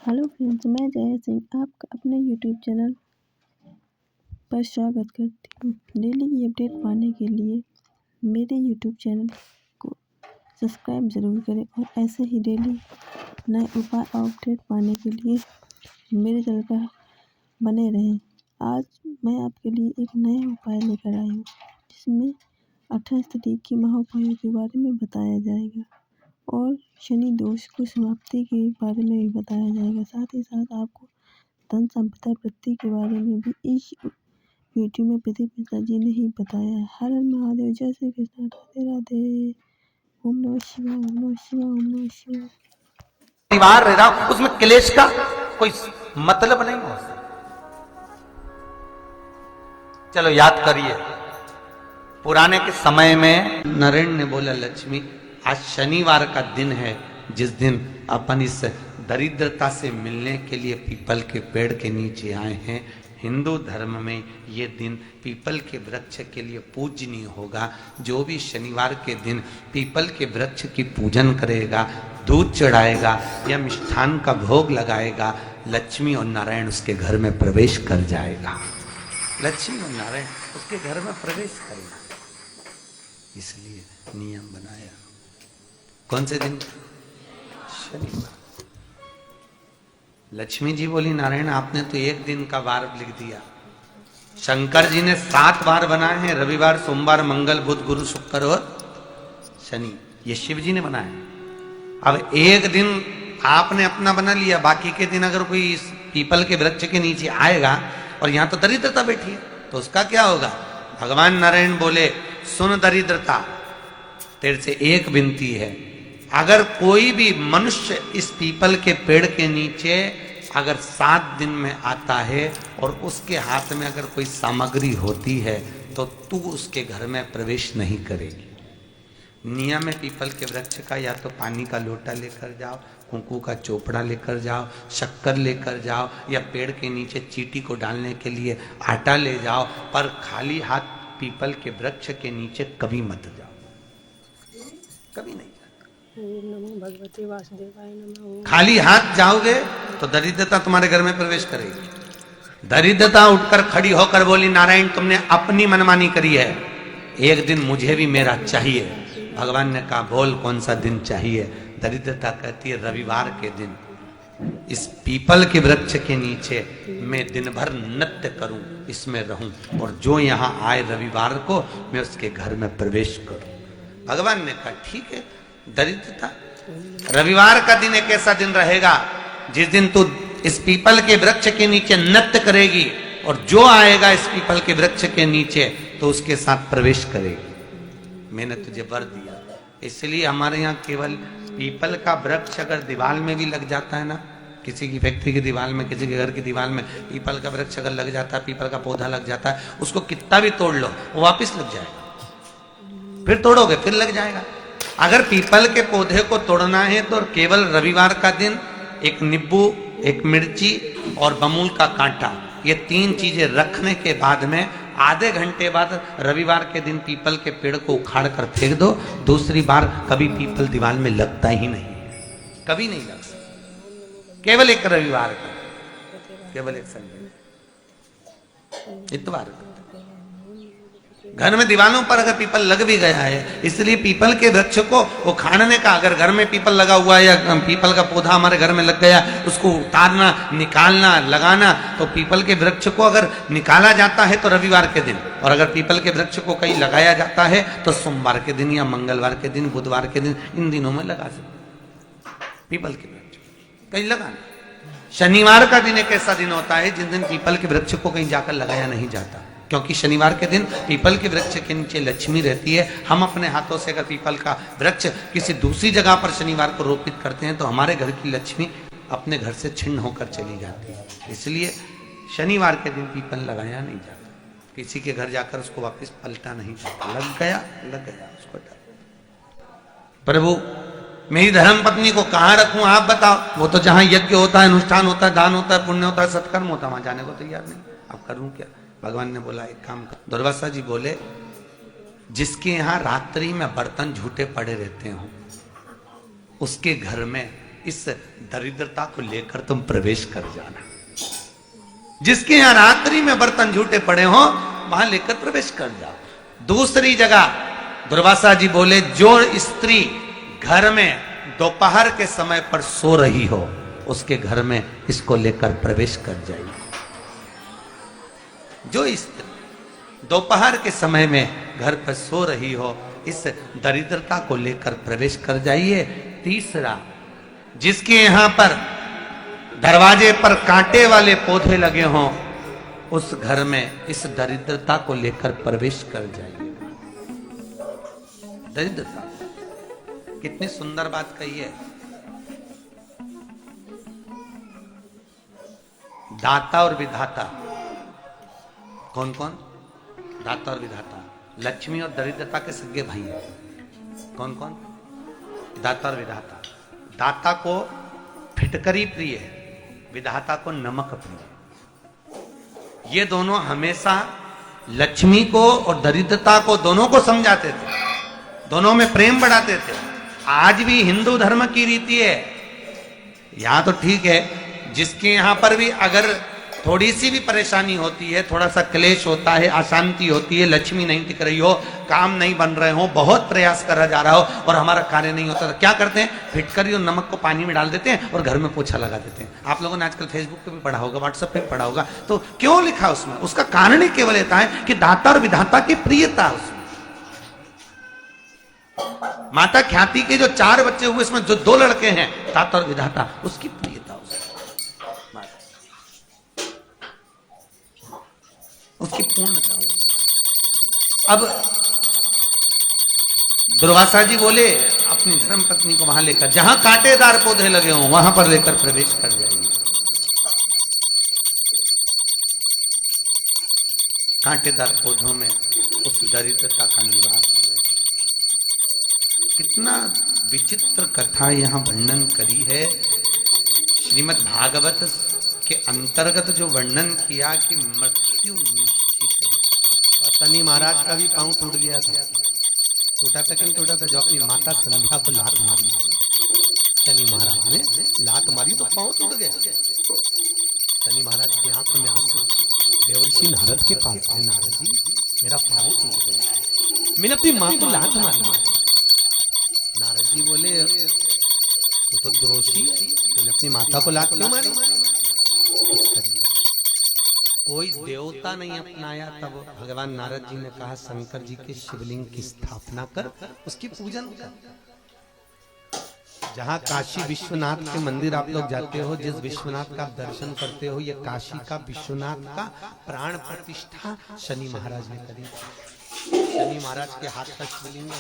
Hello friends, मैं जया सिंह आपका अपने यूट्यूब चैनल पर स्वागत करती हूँ। डेली की अपडेट पाने के लिए मेरे यूट्यूब चैनल को सब्सक्राइब ज़रूर करें और ऐसे ही डेली नए उपाय और अपडेट पाने के लिए मेरे चैनल पर बने रहें। आज मैं आपके लिए एक नया उपाय लेकर आई हूँ जिसमें 28 तारीख की महाउपायों के बारे में बताया जाएगा और शनि दोष को समाप्ति के बारे में भी बताया जाएगा। साथ ही साथ आपको धन संपदा वृद्धि के बारे में भी इस वीडियो में पिता जी ने ही बताया है। हर हर महादेव, जय श्री कृष्ण, राधे राधे, ओम नमः शिवाय, ओम नमः शिवाय, ओम नमः शिवाय। परिवार रह रहा उसमें क्लेश का कोई मतलब नहीं हो सकता। चलो याद करिए, पुराने के समय में नरेंद्र ने बोला, लक्ष्मी आज शनिवार का दिन है जिस दिन अपन इस दरिद्रता से मिलने के लिए पीपल के पेड़ के नीचे आए हैं। हिंदू धर्म में ये दिन पीपल के वृक्ष के लिए पूजनीय होगा। जो भी शनिवार के दिन पीपल के वृक्ष की पूजन करेगा, दूध चढ़ाएगा या मिष्ठान का भोग लगाएगा, लक्ष्मी और नारायण उसके घर में प्रवेश कर जाएगा। लक्ष्मी और नारायण उसके घर में प्रवेश करेगा। इसलिए नियम बनाया। कौन से दिन? शनिवार। लक्ष्मी जी बोली, नारायण आपने तो एक दिन का वार लिख दिया। शंकर जी ने 7 वार बनाए हैं, रविवार, सोमवार, मंगल, बुध, गुरु, शुक्र और शनि। ये शिव जी ने बनाया। अब एक दिन आपने अपना बना लिया, बाकी के दिन अगर कोई इस पीपल के वृक्ष के नीचे आएगा और यहां तो दरिद्रता बैठी है तो उसका क्या होगा? भगवान नारायण बोले, सुन दरिद्रता, तेरे से एक विनती है, अगर कोई भी मनुष्य इस पीपल के पेड़ के नीचे अगर 7 दिन में आता है और उसके हाथ में अगर कोई सामग्री होती है तो तू उसके घर में प्रवेश नहीं करेगी। नियम है पीपल के वृक्ष का, या तो पानी का लोटा लेकर जाओ, कुंकू का चोपड़ा लेकर जाओ, शक्कर लेकर जाओ, या पेड़ के नीचे चींटी को डालने के लिए आटा ले जाओ, पर खाली हाथ पीपल के वृक्ष के नीचे कभी मत जाओ, कभी नहीं। नमो भगवते वासुदेवाय नमः। खाली हाथ जाओगे तो दरिद्रता तुम्हारे घर में प्रवेश करेगी। दरिद्रता उठकर खड़ी होकर बोली, नारायण तुमने अपनी मनमानी करी है, एक दिन मुझे भी मेरा चाहिए। भगवान ने कहा, बोल कौन सा दिन चाहिए? दरिद्रता कहती है, रविवार के दिन इस पीपल के वृक्ष के नीचे मैं दिन भर नृत्य करूं, इसमें रहूं, और जो यहां आए रविवार को मैं उसके घर में प्रवेश करूं। भगवान ने कहा, ठीक है। दरिद्रता, रविवार का दिन एक ऐसा दिन रहेगा जिस दिन तू इस पीपल के वृक्ष के नीचे नृत्य करेगी और जो आएगा इस पीपल के वृक्ष के नीचे तो उसके साथ प्रवेश करेगी। मैंने तुझे वर दिया। इसलिए हमारे यहाँ केवल पीपल का वृक्ष अगर दीवार में भी लग जाता है ना, किसी की फैक्ट्री की दीवार में, किसी के घर की दीवार में पीपल का वृक्ष अगर लग जाता है, पीपल का पौधा लग जाता है, उसको कितना भी तोड़ लो वो वापिस लग जाएगा। फिर तोड़ोगे फिर लग जाएगा। अगर पीपल के पौधे को तोड़ना है तो केवल रविवार का दिन एक नींबू, एक मिर्ची और बमूल का कांटा, ये 3 चीजें रखने के बाद में आधे घंटे बाद रविवार के दिन पीपल के पेड़ को उखाड़ कर फेंक दो। दूसरी बार कभी पीपल दीवार में लगता ही नहीं, कभी नहीं लग सकता। केवल एक रविवार का, केवल एक संडे, इतवार का। घर में दीवानों पर अगर पीपल लग भी गया है, इसलिए पीपल के वृक्ष को उखाड़ने का, अगर घर में पीपल लगा हुआ है या पीपल का पौधा हमारे घर में लग गया, उसको उतारना, निकालना, लगाना, तो पीपल के वृक्ष को अगर निकाला जाता है तो रविवार के दिन, और अगर पीपल के वृक्ष को कहीं लगाया जाता है तो सोमवार के दिन या मंगलवार के दिन, बुधवार के दिन, इन दिनों में लगा सकते पीपल के वृक्ष कहीं लगाना। शनिवार का दिन एक ऐसा दिन होता है जिस दिन पीपल के वृक्ष को कहीं जाकर लगाया नहीं जाता, क्योंकि शनिवार के दिन पीपल के वृक्ष के नीचे लक्ष्मी रहती है। हम अपने हाथों से अगर पीपल का वृक्ष किसी दूसरी जगह पर शनिवार को रोपित करते हैं तो हमारे घर की लक्ष्मी अपने घर से छिन्न होकर चली जाती है। इसलिए शनिवार के दिन पीपल लगाया नहीं जाता, किसी के घर जाकर उसको वापस पलटा नहीं जाता। लग गया उसको प्रभु मेरी धर्म पत्नी को कहाँ रखूं आप बताओ? वो तो जहां यज्ञ होता है, अनुष्ठान होता है, दान होता है, पुण्य होता है, सत्कर्म होता है, वहां जाने को तैयार नहीं। अब करूं क्या? भगवान ने बोला, एक काम कर। दुर्वासा जी बोले, जिसके यहां रात्रि में बर्तन झूठे पड़े रहते हो उसके घर में इस दरिद्रता को लेकर तुम प्रवेश कर जाना। जिसके यहां रात्रि में बर्तन झूठे पड़े हो वहां लेकर प्रवेश कर जाओ। दूसरी जगह दुर्वासा जी बोले, जो स्त्री घर में दोपहर के समय पर सो रही हो उसके घर में इसको लेकर प्रवेश कर जाइए। जो स्त्री दोपहर के समय में घर पर सो रही हो इस दरिद्रता को लेकर प्रवेश कर जाइए। तीसरा, जिसके यहां पर दरवाजे पर कांटे वाले पौधे लगे हों उस घर में इस दरिद्रता को लेकर प्रवेश कर जाइए। दरिद्रता, कितनी सुंदर बात कही है। दाता और विधाता, कौन कौन? दाता और विधाता। लक्ष्मी और दरिद्रता के सगे भाई हैं। कौन कौन? दाता और विधाता। दाता को फिटकरी प्रिय है, विधाता को नमक प्रिय। ये दोनों हमेशा लक्ष्मी को और दरिद्रता को दोनों को समझाते थे, दोनों में प्रेम बढ़ाते थे। आज भी हिंदू धर्म की रीति है। यहां तो ठीक है, जिसके यहां पर भी अगर थोड़ी सी भी परेशानी होती है, थोड़ा सा क्लेश होता है, अशांति होती है, लक्ष्मी नहीं टिक रही हो, काम नहीं बन रहे हो, बहुत प्रयास करा जा रहा हो और हमारा कार्य नहीं होता, तो क्या करते हैं? फिटकरी और नमक को पानी में डाल देते हैं और घर में पोछा लगा देते हैं। आप लोगों ने आजकल फेसबुक पे भी पढ़ा होगा, व्हाट्सएप पे भी पढ़ा होगा। तो क्यों लिखा उसमें? उसका कारण ही केवल होता है कि दाता और विधाता की प्रियता उसमें। माता ख्याति के जो 4 बच्चे हुए इसमें जो 2 लड़के हैं, दाता और विधाता, उसकी प्रियता उसकी पूर्णता। अब दुर्वासा जी बोले अपनी धर्म पत्नी को वहां लेकर, जहां कांटेदार पौधे लगे हों वहां पर लेकर प्रवेश कर जाइए। कांटेदार पौधों में उस दरिद्रता का निवास हो गया। कितना विचित्र कथा यहां वर्णन करी है। श्रीमद् भागवत के अंतर्गत जो वर्णन किया कि मृत्यु निश्चित है। और शनि महाराज का भी पांव टूट गया था। टूटा था क्यों टूटा था? जो अपनी माता संध्या को लात मारी, शनि महाराज ने लात मारी तो पांव टूट गया। शनि महाराज की आंख में आंसू। देवर्षि नारद के पास है, नारद जी मेरा पांव टूट गया, मैंने अपनी मां को लात मारी। नारद जी बोले तू तो द्रोषी, तूने अपनी माता को लात क्यों मारी? कोई देवता नहीं अपनाया। तब भगवान नारद जी ने कहा शंकर जी के शिवलिंग की स्थापना कर, उसकी पूजन कर। जहां काशी विश्वनाथ के मंदिर आप लोग जाते हो, जिस विश्वनाथ का दर्शन करते हो, ये काशी का विश्वनाथ का प्राण प्रतिष्ठा शनि महाराज ने करी। शनि महाराज के हाथ का शिवलिंग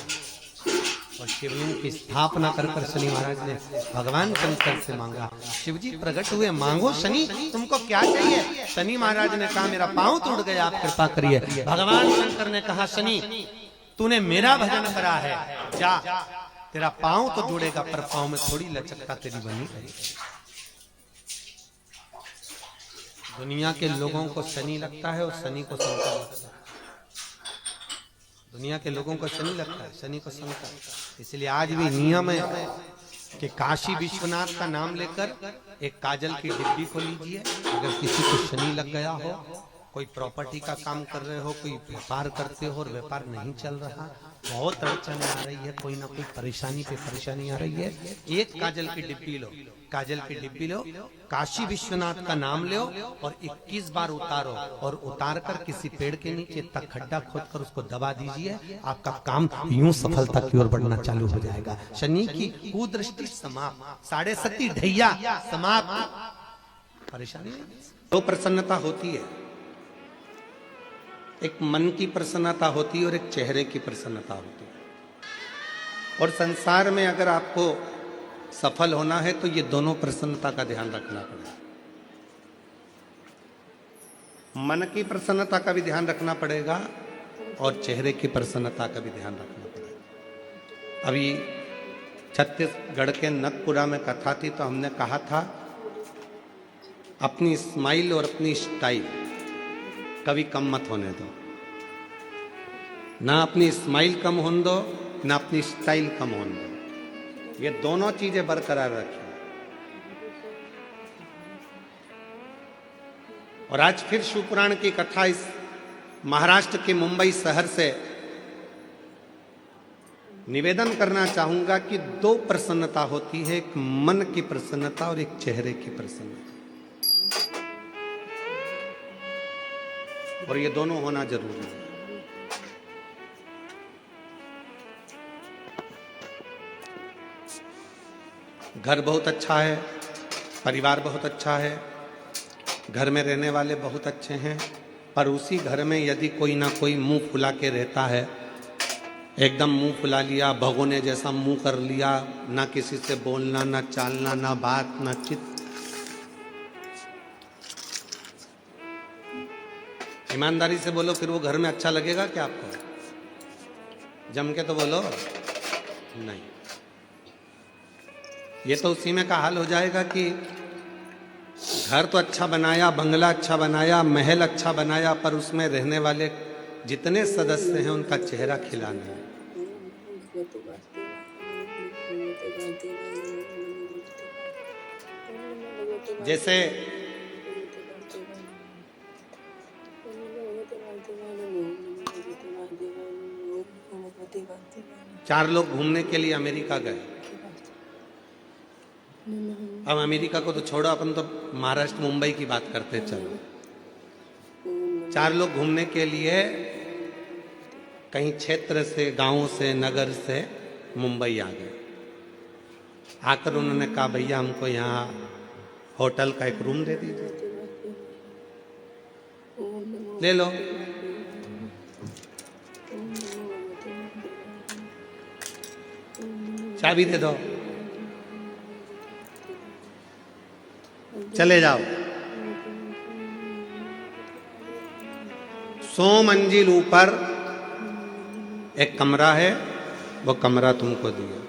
और शिवलिंग की स्थापना कर शनि महाराज ने भगवान शंकर से मांगा। शिवजी प्रकट हुए, मांगो शनि तुमको क्या चाहिए? शनि महाराज ने कहा मेरा पांव टूट गया, आप कृपा करिए। भगवान शंकर ने कहा शनि तूने मेरा भजन करा है, जा तेरा पांव तो जुड़ेगा पर पांव में थोड़ी लचकता तेरी बनी है। दुनिया के लोगों को शनि लगता है और शनि को शंकर लगता है। दुनिया के लोगों को शनि लगता है, शनि को शंकर। इसलिए आज भी नियम है कि काशी विश्वनाथ का नाम लेकर एक काजल की डिब्बी को लीजिए। अगर किसी को शनि लग गया हो, कोई प्रॉपर्टी का काम कर रहे हो, कोई व्यापार करते हो और व्यापार नहीं चल रहा, बहुत अड़चन आ रही है, कोई ना कोई परेशानी पे परेशानी आ रही है, एक काजल की डिब्बी लो, काजल की डिब्बी लो, काशी विश्वनाथ का नाम लो और 21 बार उतारो और उतार कर किसी पेड़ के नीचे तक खड्डा खोदकर उसको दबा दीजिए। आपका काम यूं सफलता की ओर बढ़ना चालू हो जाएगा। शनि की कुदृष्टि समाप्त, 7.5 ढैया समाप्त। परेशानी तो प्रसन्नता होती है, एक मन की प्रसन्नता होती है और एक चेहरे की प्रसन्नता होती है। और संसार में अगर आपको सफल होना है तो ये दोनों प्रसन्नता का ध्यान रखना पड़ेगा। मन की प्रसन्नता का भी ध्यान रखना पड़ेगा और चेहरे की प्रसन्नता का भी ध्यान रखना पड़ेगा। अभी छत्तीसगढ़ के नगपुरा में कथा थी तो हमने कहा था अपनी स्माइल और अपनी स्टाइल कभी कम मत होने दो। ना अपनी स्माइल कम होने दो, ना अपनी स्टाइल कम होने दो। ये दोनों चीजें बरकरार रखिए। और आज फिर शिवपुराण की कथा इस महाराष्ट्र के मुंबई शहर से निवेदन करना चाहूंगा कि दो प्रसन्नता होती है, एक मन की प्रसन्नता और एक चेहरे की प्रसन्नता, और ये दोनों होना जरूरी है। घर बहुत अच्छा है, परिवार बहुत अच्छा है, घर में रहने वाले बहुत अच्छे हैं, पर उसी घर में यदि कोई ना कोई मुंह फुला के रहता है, एकदम मुंह फुला लिया, भगोने जैसा मुंह कर लिया, ना किसी से बोलना, ना चालना, ना बात, ना चित, ईमानदारी से बोलो, फिर वो घर में अच्छा लगेगा क्या आपको? जम के तो बोलो नहीं। ये तो उसी में का हाल हो जाएगा कि घर तो अच्छा बनाया, बंगला अच्छा बनाया, महल अच्छा बनाया, पर उसमें रहने वाले जितने सदस्य हैं उनका चेहरा खिला नहीं। जैसे चार लोग घूमने के लिए अमेरिका गए। अब अमेरिका को तो छोड़ो, अपन तो महाराष्ट्र मुंबई की बात करते चलो। चार लोग घूमने के लिए कहीं क्षेत्र से, गांव से, नगर से मुंबई आ गए। आकर उन्होंने कहा भैया हमको यहाँ होटल का एक रूम दे दीजिए। ले लो। चाबी दे दो, चले जाओ। 100 मंजिल ऊपर एक कमरा है, वो कमरा तुमको दिया।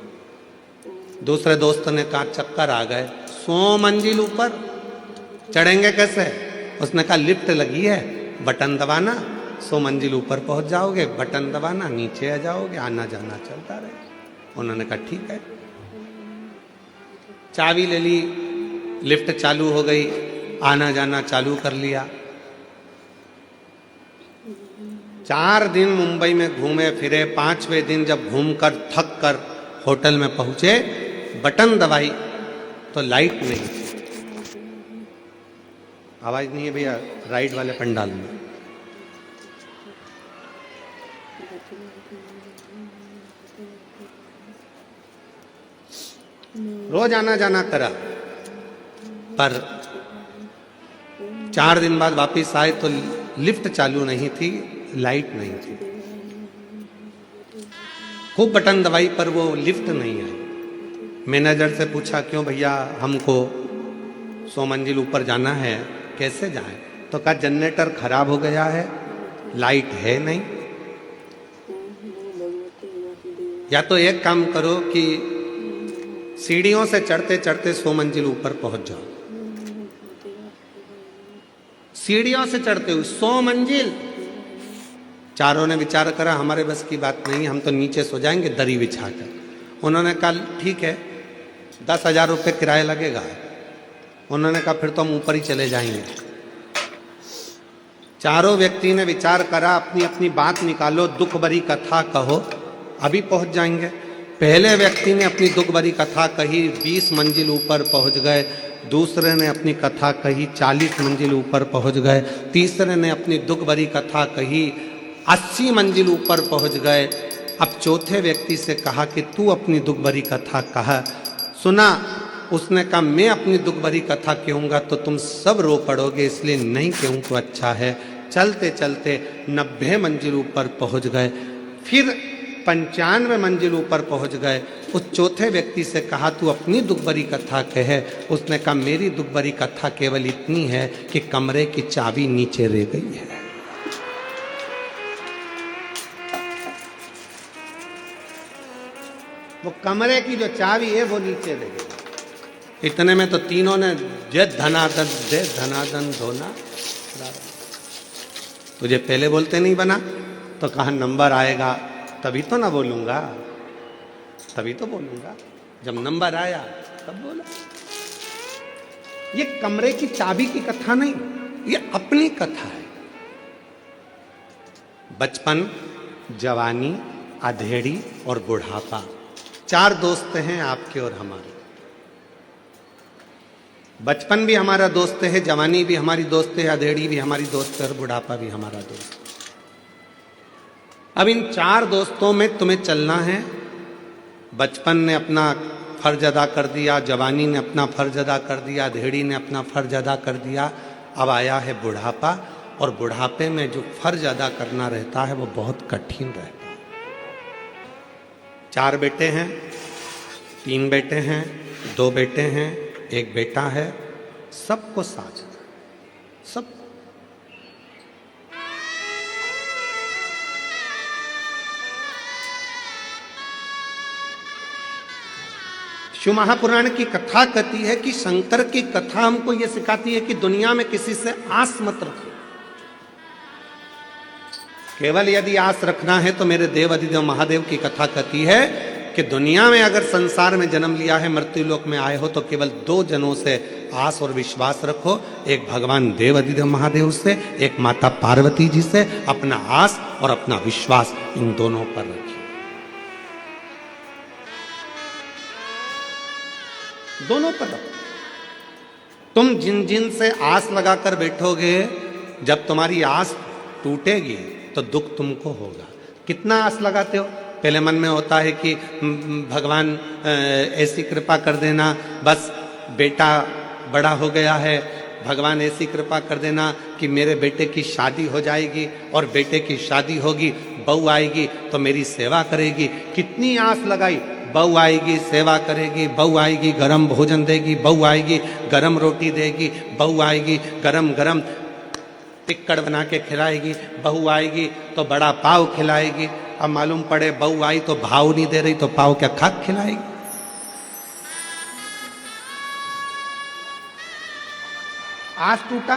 दूसरे दोस्त ने कहा चक्कर आ गए, 100 मंजिल ऊपर चढ़ेंगे कैसे? उसने कहा लिफ्ट लगी है, बटन दबाना, 100 मंजिल ऊपर पहुंच जाओगे, बटन दबाना, नीचे आ जाओगे, आना जाना चलता रहे। उन्होंने कहा ठीक है। चाबी ले ली, लिफ्ट चालू हो गई, आना जाना चालू कर लिया। 4 दिन मुंबई में घूमे फिरे। 5वें दिन जब घूमकर थक कर होटल में पहुंचे, बटन दबाई तो लाइट नहीं थी। आवाज नहीं है भैया राइट वाले पंडाल में। रोज आना जाना करा, पर 4 दिन बाद वापिस आए तो लिफ्ट चालू नहीं थी, लाइट नहीं थी। खूब बटन दबाई पर वो लिफ्ट नहीं आई। मैनेजर से पूछा क्यों भैया, हमको 100 मंजिल ऊपर जाना है, कैसे जाएं? तो कहा जनरेटर खराब हो गया है, लाइट है नहीं। या तो एक काम करो कि सीढ़ियों से चढ़ते चढ़ते 100 मंजिल ऊपर पहुंच जाओ। सीढ़ियों से चढ़ते हुए 100 मंजिल। चारों ने विचार करा हमारे बस की बात नहीं, हम तो नीचे सो जाएंगे दरी बिछाकर। उन्होंने कहा ठीक है, 10,000 रुपये किराया लगेगा। उन्होंने कहा फिर तो हम ऊपर ही चले जाएंगे। चारों व्यक्ति ने विचार करा, अपनी अपनी बात निकालो, दुख भरी कथा कहो, अभी पहुंच जाएंगे। पहले व्यक्ति ने अपनी दुख भरी कथा कही, 20 मंजिल ऊपर पहुंच गए। दूसरे ने अपनी कथा कही, 40 मंजिल ऊपर पहुंच गए। तीसरे ने अपनी दुख भरी कथा कही, 80 मंजिल ऊपर पहुंच गए। अब चौथे व्यक्ति से कहा कि तू अपनी दुख भरी कथा कहा। सुना, उसने कहा मैं अपनी दुख भरी कथा कहूँगा तो तुम सब रो पड़ोगे, इसलिए नहीं कहूँ तो अच्छा है। चलते चलते 90 मंजिल ऊपर पहुंच गए। फिर 95 मंजिल ऊपर पहुंच गए। उस चौथे व्यक्ति से कहा तू अपनी दुख भरी कथा कहे। उसने कहा मेरी दुख भरी कथा केवल इतनी है कि कमरे की चाबी नीचे रह गई है। वो कमरे की जो चाबी है वो नीचे रह गई। इतने में तो तीनों ने जय धनादन दे धनादन धोना। तुझे पहले बोलते नहीं बना तो कहा नंबर आएगा तभी तो ना बोलूंगा, तभी तो बोलूंगा। जब नंबर आया तब बोला। ये कमरे की चाबी की कथा नहीं, ये अपनी कथा है। बचपन, जवानी, अधेड़ी और बुढ़ापा, 4 दोस्त हैं आपके और हमारे। बचपन भी हमारा दोस्त है, जवानी भी हमारी दोस्त है, अधेड़ी भी हमारी दोस्त है और बुढ़ापा भी हमारा दोस्त है। अब इन 4 दोस्तों में तुम्हें चलना है। बचपन ने अपना फर्ज अदा कर दिया, जवानी ने अपना फर्ज अदा कर दिया, अधेड़ी ने अपना फर्ज अदा कर दिया। अब आया है बुढ़ापा, और बुढ़ापे में जो फर्ज अदा करना रहता है वो बहुत कठिन रहता है। 4 बेटे हैं, 3 बेटे हैं, 2 बेटे हैं, 1 बेटा है, सबको साझा, सब। शिव महापुराण की कथा कहती है कि शंकर की कथा हमको यह सिखाती है कि दुनिया में किसी से आस मत रखो। केवल यदि आस रखना है तो मेरे देव अधिदेव महादेव की कथा कहती है कि दुनिया में अगर संसार में जन्म लिया है, मृत्यु लोक में आए हो, तो केवल 2 जनों से आस और विश्वास रखो। एक भगवान देव अधिदेव महादेव से, एक माता पार्वती जी से। अपना आस और अपना विश्वास इन दोनों पर रखिए। दोनों पर रखो। तुम जिन जिन से आस लगाकर बैठोगे, जब तुम्हारी आस टूटेगी तो दुख तुमको होगा। कितना आस लगाते हो? पहले मन में होता है कि भगवान ऐसी कृपा कर देना, बस बेटा बड़ा हो गया है, भगवान ऐसी कृपा कर देना कि मेरे बेटे की शादी हो जाएगी, और बेटे की शादी होगी, बहू आएगी तो मेरी सेवा करेगी। कितनी आस लगाई, बहू आएगी सेवा करेगी, बहू आएगी गरम भोजन देगी, बहू आएगी गरम रोटी देगी, बहू आएगी गरम गरम टिक्कड़ बना के खिलाएगी, बहू आएगी तो बड़ा पाव खिलाएगी। अब मालूम पड़े बहू आई तो भाव नहीं दे रही, तो पाव क्या खाक खिलाएगी? आस टूटा,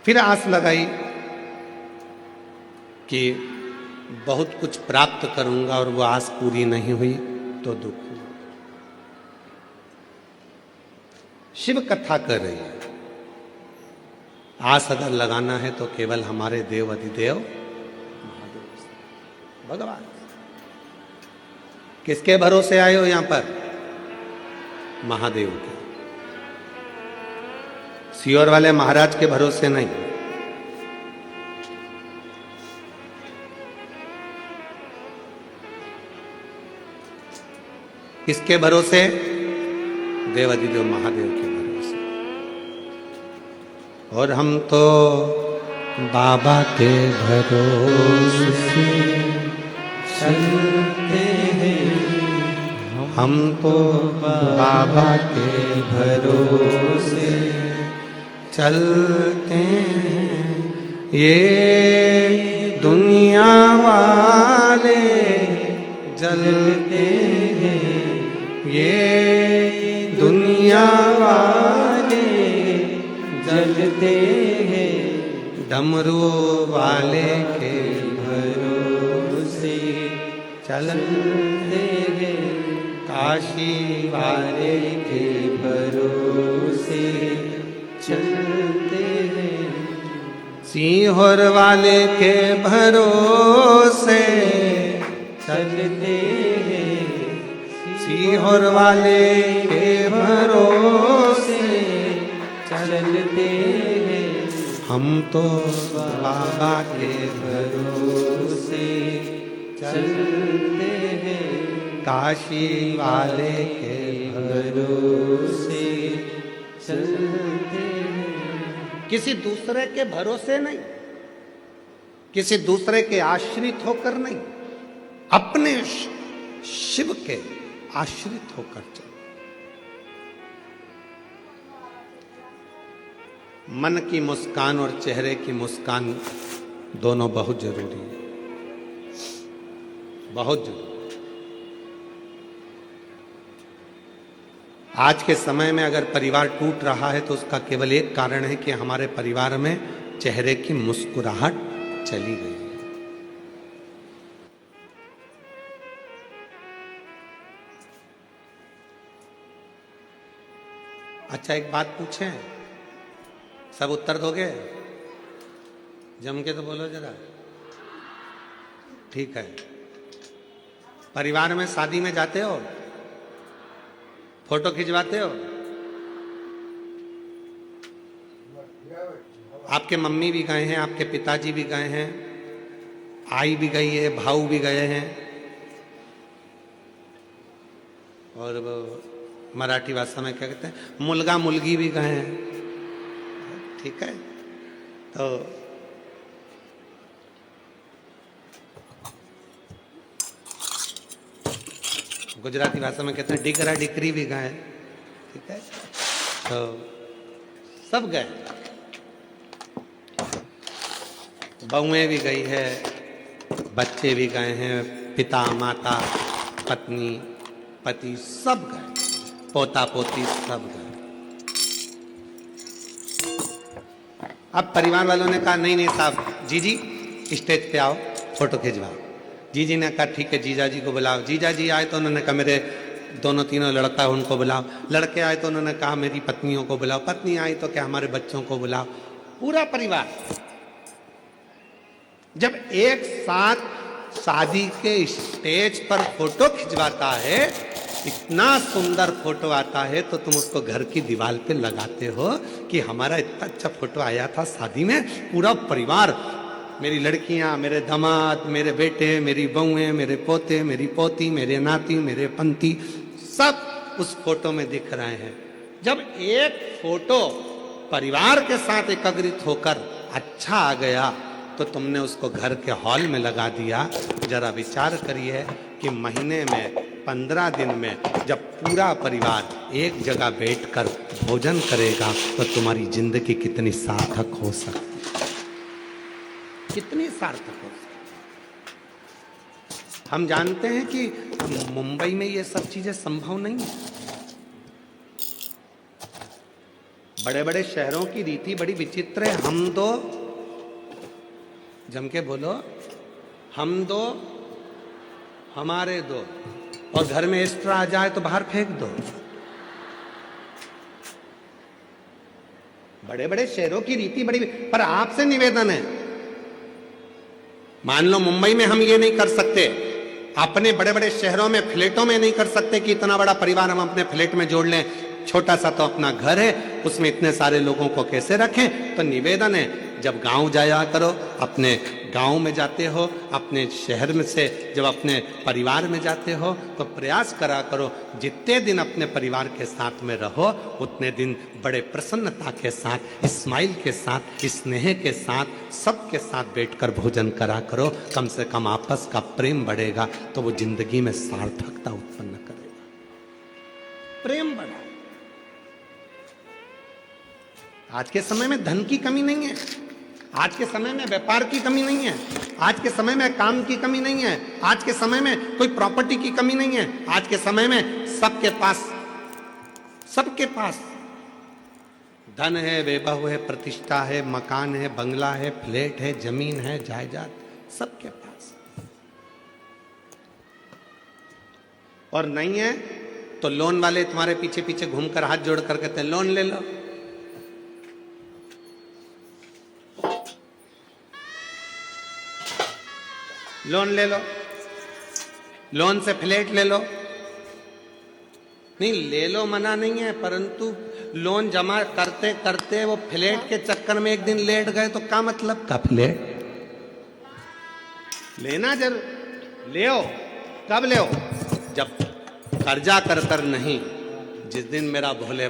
फिर आस लगाई कि बहुत कुछ प्राप्त करूंगा, और वो आस पूरी नहीं हुई तो दुख हुआ। शिव कथा कर रही है, आस अगर लगाना है तो केवल हमारे देव अधिदेव महादेव भगवान। किसके भरोसे आए हो यहां पर? महादेव के। सियोर वाले महाराज के भरोसे नहीं। किसके भरोसे? देव अधिदेव महादेव के भरोसे। और हम तो बाबा के भरोसे चलते हैं, हम तो बाबा के भरोसे चलते हैं। ये दुनिया वाले जलते हैं, ये दुनिया वाले जलते हैं। डमरू वाले के भरोसे चलते हैं, काशी वाले के भरोसे चलते हैं, सीहोर वाले के भरोसे चलते हैं, सीहोर वाले के भरोसे चलते हैं। हम तो बाबा के भरोसे चलते हैं, काशी वाले के भरोसे चलते हैं। किसी दूसरे के भरोसे नहीं, किसी दूसरे के आश्रित होकर नहीं, अपने शिव के आश्रित होकर चलो। मन की मुस्कान और चेहरे की मुस्कान दोनों बहुत जरूरी है, बहुत जरूरी। आज के समय में अगर परिवार टूट रहा है तो उसका केवल एक कारण है कि हमारे परिवार में चेहरे की मुस्कुराहट चली गई है। अच्छा एक बात पूछें, सब उत्तर दोगे? जम के तो बोलो जरा। ठीक है। परिवार में शादी में जाते हो, फोटो खिंचवाते हो? आपके मम्मी भी गए हैं, आपके पिताजी भी गए हैं, आई भी गई है, भाऊ भी गए हैं, और वो मराठी भाषा में क्या कहते हैं, मुलगा मुलगी भी गए हैं। ठीक है। तो गुजराती भाषा में कहते हैं डिकरा डिकरी भी गए। ठीक है। तो सब गए, बहुएं भी गई है, बच्चे भी गए हैं, पिता माता पत्नी पति सब गए, पोता पोती सब गए। अब परिवार वालों ने कहा नहीं नहीं साहब, जीजी स्टेज पे आओ, फोटो खिंचवाओ। जीजी ने कहा ठीक है, जीजा जी को बुलाओ। जीजा जी आए तो उन्होंने कहा मेरे दोनों तीनों लड़का है उनको बुलाओ। लड़के आए तो उन्होंने कहा मेरी पत्नियों को बुलाओ। पत्नी आई तो क्या हमारे बच्चों को बुलाओ। पूरा परिवार जब एक साथ शादी के स्टेज पर फोटो खिंचवाता है, इतना सुंदर फोटो आता है, तो तुम उसको घर की दीवार पे लगाते हो कि हमारा इतना अच्छा फोटो आया था शादी में। पूरा परिवार, मेरी लड़कियां, मेरे दामाद, मेरे बेटे, मेरी बहुएं, मेरे पोते, मेरी पोती, मेरे नाती, मेरे पंती, सब उस फोटो में दिख रहे हैं। जब एक फोटो परिवार के साथ एकाग्रित होकर अच्छा आ गया तो तुमने उसको घर के हॉल में लगा दिया। जरा विचार करिए कि महीने में 15 दिन में जब पूरा परिवार एक जगह बैठकर भोजन करेगा तो तुम्हारी जिंदगी कितनी सार्थक हो सकती, कितनी सार्थक हो सकती। हम जानते हैं कि मुंबई में ये सब चीजें संभव नहीं है। बड़े बड़े शहरों की रीति बड़ी विचित्र है। हम दो, जम के बोलो, हम दो हमारे दो, और घर में एक्स्ट्रा आ जाए तो बाहर फेंक दो। बड़े बड़े शहरों की रीति बड़ी, पर आपसे निवेदन है, मान लो मुंबई में हम ये नहीं कर सकते, अपने बड़े बड़े शहरों में फ्लैटों में नहीं कर सकते कि इतना बड़ा परिवार हम अपने फ्लैट में जोड़ लें। छोटा सा तो अपना घर है, उसमें इतने सारे लोगों को कैसे रखें। तो निवेदन है, जब गांव जाया करो, अपने गांव में जाते हो, अपने शहर में से जब अपने परिवार में जाते हो तो प्रयास करा करो जितने दिन अपने परिवार के साथ में रहो उतने दिन बड़े प्रसन्नता के साथ, स्माइल के साथ, स्नेह के साथ, सबके साथ बैठकर भोजन करा करो। कम से कम आपस का प्रेम बढ़ेगा तो वो जिंदगी में सार्थकता उत्पन्न करेगा। प्रेम बढ़ा। आज के समय में धन की कमी नहीं है, आज के समय में व्यापार की कमी नहीं है, आज के समय में काम की कमी नहीं है, आज के समय में कोई प्रॉपर्टी की कमी नहीं है। आज के समय में सबके पास धन है, वैभव है, प्रतिष्ठा है, मकान है, बंगला है, फ्लैट है, जमीन है, जायदाद, सबके पास। और नहीं है तो लोन वाले तुम्हारे पीछे पीछे घूमकर हाथ जोड़ कर कहते हैं लोन ले लो। लोन ले लो, लोन से फ्लैट ले लो। नहीं, ले लो मना नहीं है, परंतु लोन जमा करते करते वो फ्लैट के चक्कर में एक दिन लेट गए तो क्या मतलब का फ्लैट लेना। जरूर ले आओ, कब ले आओ, जब कर्जा कर कर नहीं, जिस दिन मेरा भोले